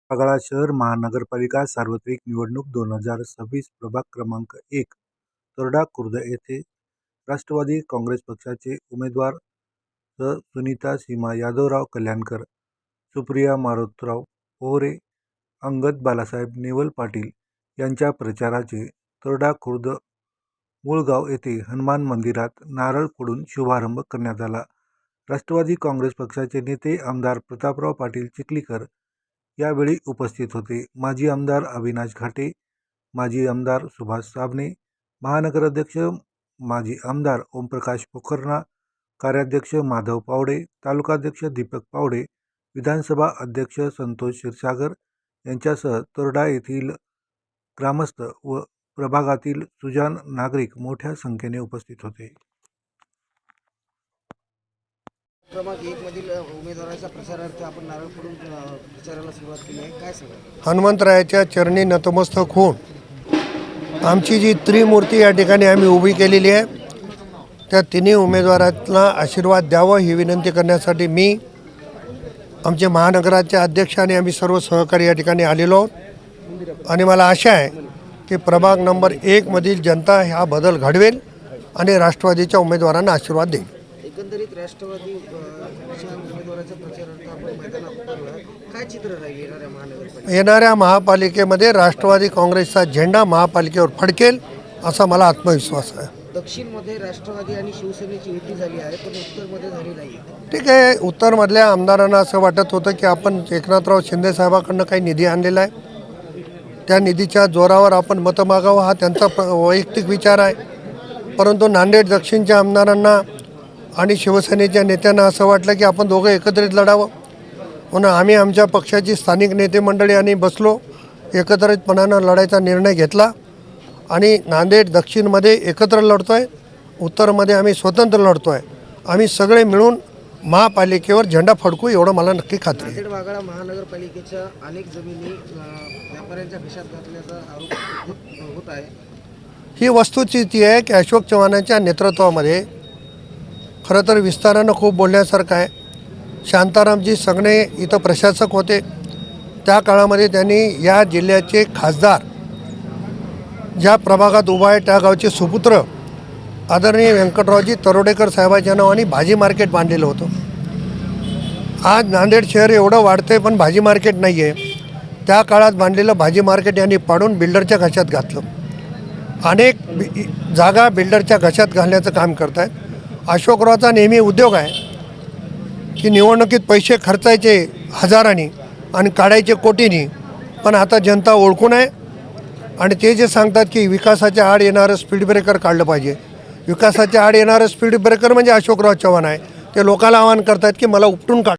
पगळा शहर महानगरपालिका सार्वत्रिक निवडणूक 2026 प्रभाग क्रमांक 1 तोरडा खुर्द येथे राष्ट्रवादी काँग्रेस पक्षाचे उमेदवार सुनीता सीमा यादवराव कल्याणकर, सुप्रिया मारुतराव पोहरे, अंगद बालासाहेब नेवल पाटील यांच्या प्रचाराचे तोरडा खुर्द मूळगाव येथे हनुमान मंदिरात नारळ फोडून शुभारंभ करण्यात आला। राष्ट्रवादी काँग्रेस पक्षाचे नेते आमदार प्रतापराव पाटील चिखलीकर यावेळी उपस्थित होते। माजी आमदार अविनाश घाटे, माजी आमदार सुभाष साबणे, महानगराध्यक्ष माजी आमदार ओमप्रकाश पोखरणा, कार्याध्यक्ष माधव पावडे, तालुकाध्यक्ष दीपक पावडे, विधानसभा अध्यक्ष संतोष क्षीरसागर यांच्यासह तोरडा येथील ग्रामस्थ व प्रभागातील सुजाण नागरिक मोठ्या संख्येने उपस्थित होते। क्रमांक 1 मधील उमेदवाराच्या प्रचारार्थ आपण नारळ फोडून प्रचाराला सुरुवात केली आहे, काय सांगा? हनुमंतरायाच्या चरणी नतमस्तक होऊन आमची जी त्रिमूर्ती या ठिकाणी आम्ही उभी केलेली आहे, त्या तिन्ही उमेदवारांना आशीर्वाद द्यावा ही विनंती करण्यासाठी मी, आमचे महानगराचे अध्यक्ष आणि आम्ही सर्व सहकारी या ठिकाणी आलेलो आहोत। आणि मला आशा आहे की प्रभाग नंबर 1 मधील जनता हा बदल घडवेल आणि राष्ट्रवादीच्या उमेदवारांना आशीर्वाद देईल। एकंदरीत राष्ट्रवादी उमेदवाराच्या प्रचारार्थ आपण मैदानात उतरला, काय चित्र राहील येणाऱ्या महानगरपालिकेत? येणाऱ्या महापालिकेमध्ये राष्ट्रवादी काँग्रेसचा झेंडा महापालिकेवर फडकेल असा मला आत्मविश्वास आहे। दक्षिणमध्ये राष्ट्रवादी आणि शिवसेनेची युती झाली आहे, पण उत्तरमध्ये झाली नाही। ठीक आहे, उत्तरमधल्या आमदारांना असं वाटत होतं की आपण एकनाथराव शिंदे साहेबांकडून काही निधी आणलेला आहे, त्या निधीच्या जोरावर आपण मतं मागावं हा त्यांचा वैयक्तिक विचार आहे। परंतु नांदेड दक्षिणच्या आमदारांना आणि शिवसेनेच्या नेत्यांना असं वाटलं की आपण दोघं एकत्रित लढावं, म्हणून आम्ही आमच्या पक्षाची स्थानिक नेते मंडळी आणि बसलो, एकत्रितपणानं लढायचा निर्णय घेतला आणि नांदेड दक्षिणमध्ये एकत्र लढतो आहे, उत्तरमध्ये आम्ही स्वतंत्र लढतो आहे। आम्ही सगळे मिळून महापालिकेवर झेंडा फडकू एवढं मला नक्की खात्री आहे। नांदेड वाघाळा महानगरपालिकेच्या अनेक जमिनी व्यापाऱ्यांच्या खिशात घातल्याचा आरोप होत आहे। ही वस्तुस्थिती आहे की अशोक चव्हाणांच्या नेतृत्वामध्ये खरं तर विस्तारानं खूप बोलण्यासारखं आहे। शांतारामजी संगणे इथं प्रशासक होते, त्या काळामध्ये त्यांनी या जिल्ह्याचे खासदार ज्या प्रभागात उभा आहे त्या गावचे सुपुत्र आदरणीय व्यंकटरावजी तरोडेकर साहेबांच्या नावाने भाजी मार्केट बांधलेलं होतं। आज नांदेड शहर एवढं वाढतं आहे पण भाजी मार्केट नाही आहे, त्या काळात बांधलेलं भाजी मार्केट यांनी पाडून बिल्डरच्या घशात घातलं। अनेक जागा बिल्डरच्या घशात घालण्याचं काम करत आहेत। अशोकरावचा नेहमी उद्योग आहे की निवडणुकीत पैसे खर्चायचे हजारांनी आणि काढायचे कोटींनी, पण आता जनता ओळखून आहे आणि ते जे सांगतात की विकासाच्या आड येणारं स्पीड ब्रेकर काढलं पाहिजे, विकासाच्या आड येणारं स्पीड ब्रेकर म्हणजे अशोकराव चव्हाण आहे। ते लोकांना आवाहन करतात की मला उपटून काढ।